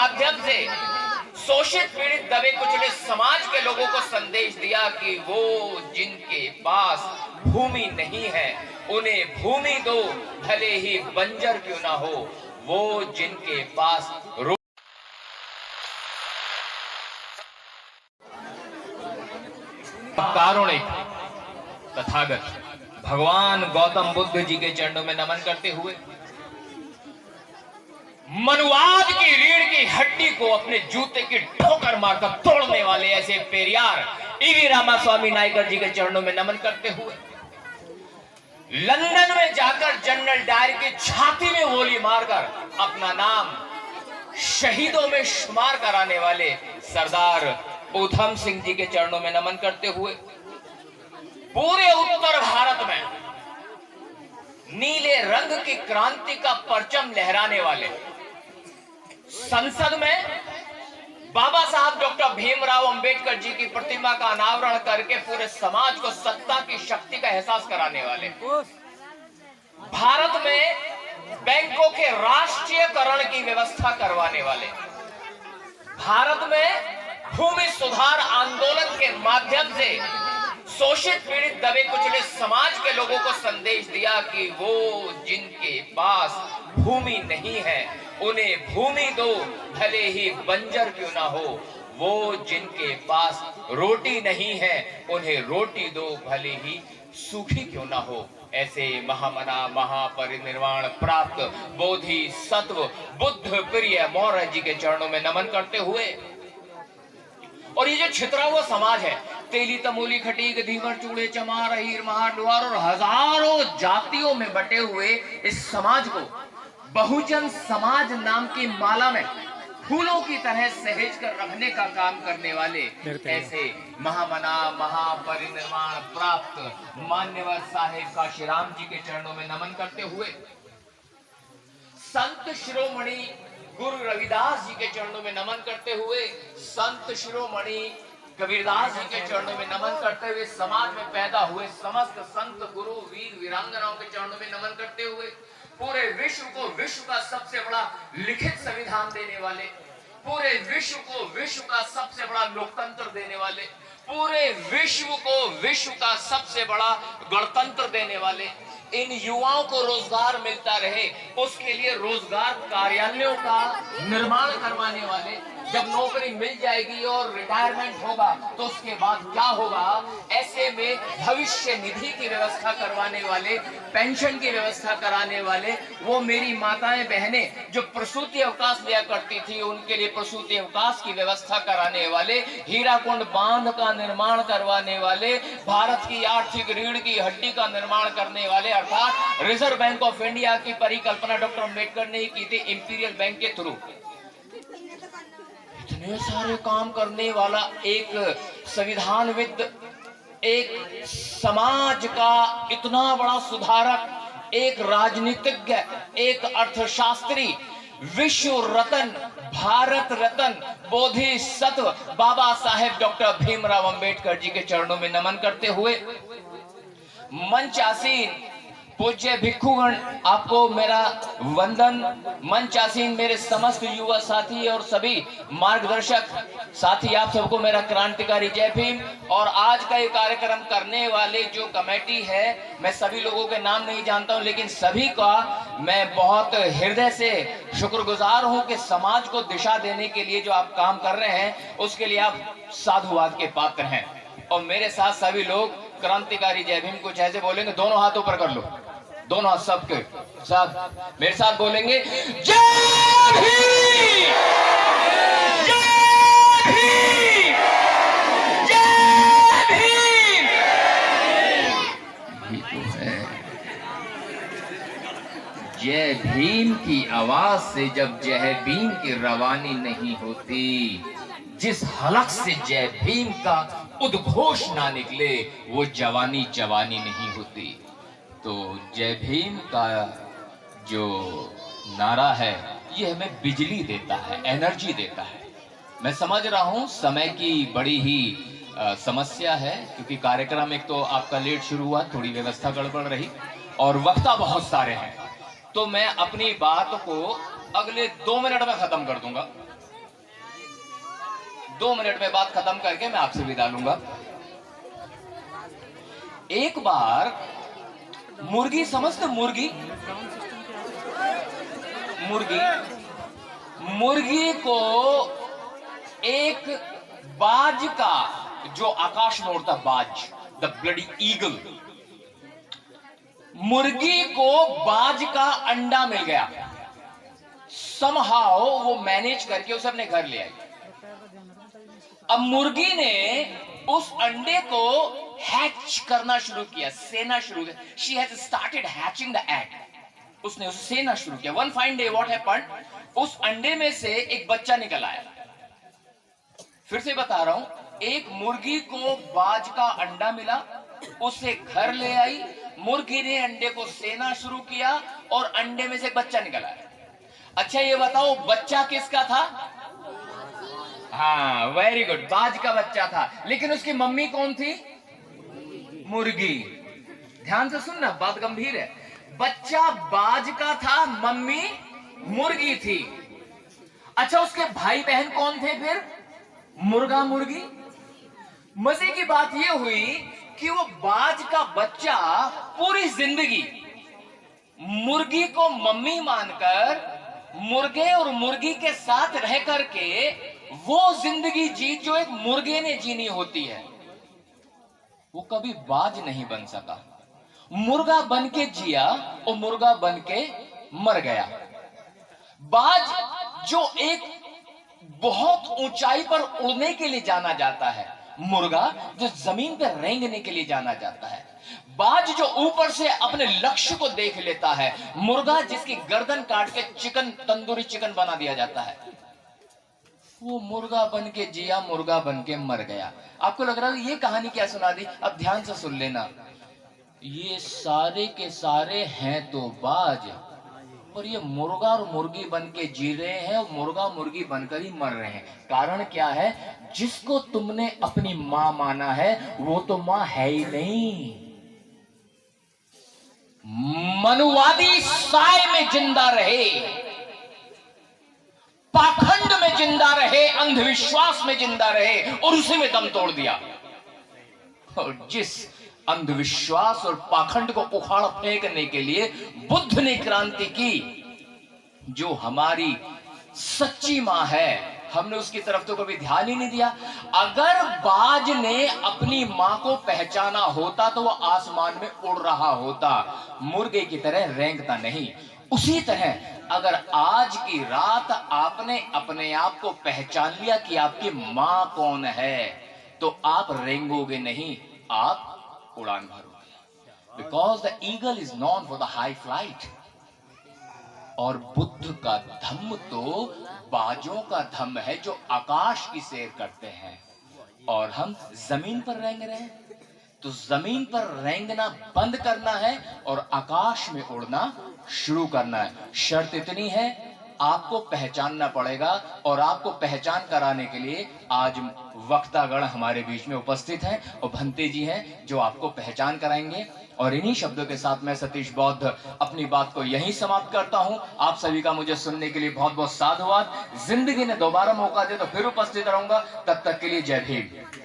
माध्यम से शोषित पीड़ित दबे कुचले समाज के लोगों को संदेश दिया कि वो जिनके पास भूमि नहीं है उन्हें भूमि दो, भले ही बंजर क्यों ना हो। वो जिनके पास कारुणिक तथागत भगवान गौतम बुद्ध जी के चरणों में नमन करते हुए मनुवाद की रीढ़ की हड्डी को अपने जूते की ठोकर मारकर तोड़ने वाले ऐसे पेरियार ईवी रामास्वामी नायकर जी के चरणों में नमन करते हुए लंदन में जाकर जनरल डायर की छाती में गोली मारकर अपना नाम शहीदों में शुमार कराने वाले सरदार ऊधम सिंह जी के चरणों में नमन करते हुए पूरे उत्तर भारत में नीले रंग की क्रांति का परचम लहराने वाले संसद में बाबा साहब डॉक्टर भीमराव अंबेडकर जी की प्रतिमा का अनावरण करके पूरे समाज को सत्ता की शक्ति का एहसास कराने वाले, भारत में बैंकों के राष्ट्रीयकरण की व्यवस्था करवाने वाले, भारत में भूमि सुधार आंदोलन के माध्यम से शोषित पीड़ित दबे कुचले समाज के लोगों को संदेश दिया कि वो जिनके पास भूमि नहीं है उन्हें भूमि दो, भले ही बंजर क्यों ना हो। वो जिनके पास रोटी नहीं है उन्हें रोटी दो, भले ही सूखी क्यों ना हो। ऐसे महामना महापरिनिर्वाण प्राप्त बोधि सत्व बुद्ध प्रिय मौर्य जी के चरणों में नमन करते हुए और ये जो छितरा हुआ समाज है, तेली तमोली खटीक धीवर चूड़े चमार हीर महार लुहार और हजारों जातियों में बटे हुए इस समाज को बहुजन समाज नाम की माला में फूलों की तरह सहेज कर रखने का काम करने वाले ऐसे महामना महापरिनिर्वाण प्राप्त मान्यवर साहेब काशीराम जी के चरणों में नमन करते हुए संत शिरोमणि गुरु रविदास जी के चरणों में नमन करते हुए संत शिरोमणि कबीरदास जी के चरणों में नमन करते हुए समाज में पैदा हुए समस्त संत गुरु वीर वीरांगनाओं के चरणों में नमन करते हुए पूरे विश्व को विश्व का सबसे बड़ा लिखित संविधान देने वाले, पूरे विश्व को विश्व का सबसे बड़ा लोकतंत्र देने वाले, पूरे विश्व को विश्व का सबसे बड़ा गणतंत्र देने वाले, इन युवाओं को रोजगार मिलता रहे उसके लिए रोजगार कार्यालयों का निर्माण करवाने वाले, जब नौकरी मिल जाएगी और रिटायरमेंट होगा तो उसके बाद क्या होगा, ऐसे में भविष्य निधि की व्यवस्था करवाने वाले, पेंशन की व्यवस्था कराने वाले, वो मेरी माताएं बहनें जो प्रसूति अवकाश लिया करती थी उनके लिए प्रसूति अवकाश की व्यवस्था कराने वाले, हीराकुंड बांध का निर्माण करवाने वाले, भारत की आर्थिक रीढ़ की हड्डी का निर्माण करने वाले, अर्थात रिजर्व बैंक ऑफ इंडिया की परिकल्पना डॉक्टर अंबेडकर ने की थी इंपीरियल बैंक के थ्रू। इतने सारे काम करने वाला एक संविधानविद, एक समाज का इतना बड़ा सुधारक, एक राजनीतिज्ञ, एक अर्थशास्त्री, विश्व रत्न, भारत रत्न, बोधि सत्व बाबा साहेब डॉक्टर भीमराव अंबेडकर जी के चरणों में नमन करते हुए मंच आसीन पूज्य भिक्षुगण आपको मेरा वंदन, मंच आसीन मेरे समस्त युवा साथी और सभी मार्गदर्शक साथी, आप सबको मेरा क्रांतिकारी जय भीम। और आज का ये कार्यक्रम करने वाले जो कमेटी है, मैं सभी लोगों के नाम नहीं जानता हूं, लेकिन सभी का मैं बहुत हृदय से शुक्रगुजार हूं कि समाज को दिशा देने के लिए जो आप काम कर रहे हैं उसके लिए आप साधुवाद के पात्र हैं। और मेरे साथ सभी लोग क्रांतिकारी जय भीम कुछ ऐसे बोलेंगे, दोनों हाथ ऊपर कर लो, दोनों हाथ सबके साथ मेरे साथ बोलेंगे जय भीम, जय भीम, जय भीम। ये तो है, जय भीम की आवाज से जब जय भीम की रवानी नहीं होती, जिस हलक से जय भीम का उद्घोष ना निकले वो जवानी जवानी नहीं होती। तो जय भीम का जो नारा है ये हमें बिजली देता है, एनर्जी देता है। मैं समझ रहा हूँ समय की बड़ी ही समस्या है, क्योंकि कार्यक्रम एक तो आपका लेट शुरू हुआ, थोड़ी व्यवस्था गड़बड़ रही और वक्ता बहुत सारे हैं, तो मैं अपनी बात को अगले 2 मिनट में खत्म कर दूंगा। 2 मिनट में बात खत्म करके मैं आपसे विदा लूंगा। एक बार मुर्गी, समझते मुर्गी, मुर्गी मुर्गी को एक बाज का, जो आकाश में उड़ता बाज, द ब्लडी ईगल, मुर्गी को बाज का अंडा मिल गया। समहाउ वो मैनेज करके उसे अपने घर ले आई। अब मुर्गी ने उस अंडे को हैच करना शुरू किया, सेना शुरू किया। She has started hatching the egg. उसने उसे सेना शुरू किया। One fine day what happened, उस अंडे में से एक बच्चा निकल आया। फिर से बता रहा हूं, एक मुर्गी को बाज का अंडा मिला, उसे घर ले आई, मुर्गी ने अंडे को सेना शुरू किया और अंडे में से एक बच्चा निकल आया। अच्छा ये बताओ बच्चा किसका था? हाँ वेरी गुड, बाज का बच्चा था। लेकिन उसकी मम्मी कौन थी? मुर्गी। ध्यान से सुनना, बात गंभीर है। बच्चा बाज का था, मम्मी मुर्गी थी। अच्छा उसके भाई बहन कौन थे फिर? मुर्गा मुर्गी। मजे की बात यह हुई कि वो बाज का बच्चा पूरी जिंदगी मुर्गी को मम्मी मानकर मुर्गे और मुर्गी के साथ रह करके वो जिंदगी जी जो एक मुर्गे ने जीनी होती है। वो कभी बाज नहीं बन सका, मुर्गा बन के जिया और मुर्गा बन के मर गया। बाज जो एक बहुत ऊंचाई पर उड़ने के लिए जाना जाता है, मुर्गा जो जमीन पर रेंगने के लिए जाना जाता है। बाज जो ऊपर से अपने लक्ष्य को देख लेता है, मुर्गा जिसकी गर्दन काट के चिकन, तंदूरी चिकन बना दिया जाता है। वो मुर्गा बन के जिया, मुर्गा बन के मर गया। आपको लग रहा है ये कहानी क्या सुना दी? अब ध्यान से सुन लेना, ये सारे के सारे हैं तो बाज, और ये मुर्गा और मुर्गी बन के जी रहे हैं और मुर्गा मुर्गी बनकर ही मर रहे हैं। कारण क्या है? जिसको तुमने अपनी मां माना है वो तो मां है ही नहीं। मनुवादी साय में जिंदा रहे, पाखंड में जिंदा रहे, अंधविश्वास में जिंदा रहे और उसी में दम तोड़ दिया। और जिस अंधविश्वास और पाखंड को उखाड़ फेंकने के लिए बुद्ध ने क्रांति की, जो हमारी सच्ची मां है, हमने उसकी तरफ तो कभी ध्यान ही नहीं दिया। अगर बाज ने अपनी मां को पहचाना होता तो वह आसमान में उड़ रहा होता, मुर्गे की तरह रेंगता नहीं। उसी तरह अगर आज की रात आपने अपने आप को पहचान लिया कि आपकी मां कौन है, तो आप रेंगोगे नहीं, आप उड़ान भरोगे। Because the eagle is known for the high flight. और बुद्ध का धम्म तो बाजों का धम्म है जो आकाश की सैर करते हैं, और हम जमीन पर रेंग रहे हैं। तो जमीन पर रेंगना बंद करना है और आकाश में उड़ना शुरू करना है। शर्त इतनी है, आपको पहचानना पड़ेगा, और आपको पहचान कराने के लिए आज वक्तागण हमारे बीच में उपस्थित हैं और भंते जी हैं जो आपको पहचान कराएंगे। और इन्हीं शब्दों के साथ मैं सतीश बौद्ध अपनी बात को यहीं समाप्त करता हूं। आप सभी का मुझे सुनने के लिए बहुत बहुत साधुवाद। जिंदगी ने दोबारा मौका दे तो फिर उपस्थित रहूंगा। तब तक के लिए जय भीम।